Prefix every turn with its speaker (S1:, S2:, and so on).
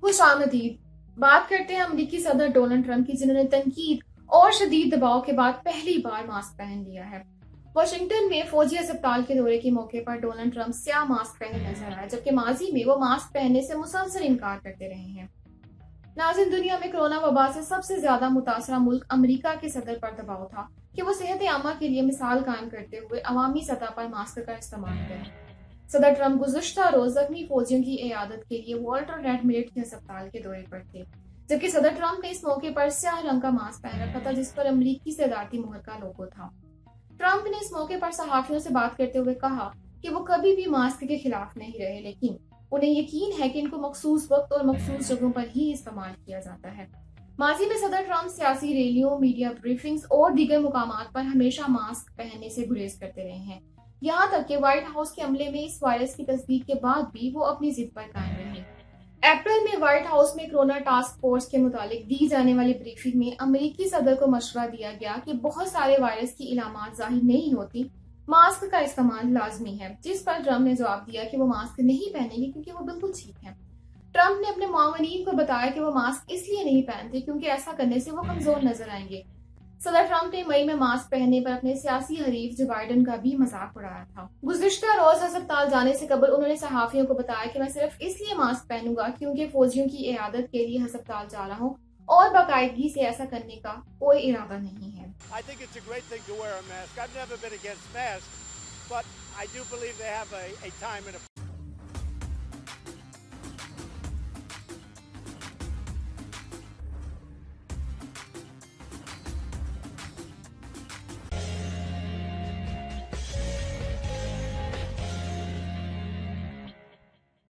S1: खुश आमदीद। बात करते हैं अमेरिकी सदर डोनाल्ड ट्रंप की, जिन्होंने तनकीद और शदीद दबाव के बाद पहली बार मास्क पहन लिया है। वाशिंगटन में फौजी अस्पताल के दौरे के मौके पर डोनाल्ड ट्रंप स्याह मास्क पहने नजर आए, जबकि माजी में वो मास्क पहनने से मुसलसल इनकार करते रहे हैं। नाज़रीन, दुनिया में कोरोना वबा से सबसे ज्यादा मुतासरा मुल्क अमेरिका के सदर पर दबाव था कि वो सेहत आमा के लिए मिसाल कायम करते हुए अवामी सतह पर मास्क का इस्तेमाल करें। सदर ट्रंप गुज़श्ता रोज जख्मी फौजियों की इयादत के लिए वाल्टर रेड मिलिट्री अस्पताल के दौरे पर थे, जबकि सदर ट्रंप ने इस मौके पर स्याह रंग का मास्क पहन रखा था, जिस पर अमरीकी सदारती मोहर का लोगो था। ट्रंप ने इस मौके पर सहाफियों से बात करते हुए कहा कि वो कभी भी मास्क के खिलाफ नहीं रहे, लेकिन उन्हें यकीन है कि इनको मखसूस वक्त और मखसूस जगहों पर ही इस्तेमाल किया जाता है। माजी में सदर ट्रंप सियासी रैलियों, मीडिया ब्रीफिंग्स और दीगर मुकामात पर हमेशा मास्क पहनने से गुरेज करते रहे हैं। यहाँ तक कि व्हाइट हाउस के अमले में इस वायरस की तस्दीक के बाद भी वो अपनी जिद पर कायम रहे। अप्रैल में व्हाइट हाउस में कोरोना टास्क फोर्स के मुतालिक दी जाने वाली ब्रीफिंग में अमेरिकी सदर को मशवरा दिया गया कि बहुत सारे वायरस की इलामात जाहिर नहीं होती, मास्क का इस्तेमाल लाजमी है, जिस पर ट्रंप ने जवाब दिया कि वो मास्क नहीं पहनेंगे क्योंकि वो बिल्कुल ठीक है। ट्रंप ने अपने मुआवनीन को बताया कि वो मास्क इसलिए नहीं पहनते क्योंकि ऐसा करने से वो कमजोर नजर आएंगे। सदर ट्रंप ने मई में मास्क पहनने पर अपने सियासी हरीफ जो बाइडन का भी मजाक उड़ाया था। गुज़िश्ता रोज अस्पताल जाने से कबल उन्होंने सहाफियों को बताया कि मैं सिर्फ इसलिए मास्क पहनूंगा क्योंकि फौजियों की इयादत के लिए अस्पताल जा रहा हूँ और बाकायदगी से ऐसा करने का कोई इरादा नहीं है।
S2: I think it's a great thing to wear a mask. I've never been against masks, but I do believe they have a time and a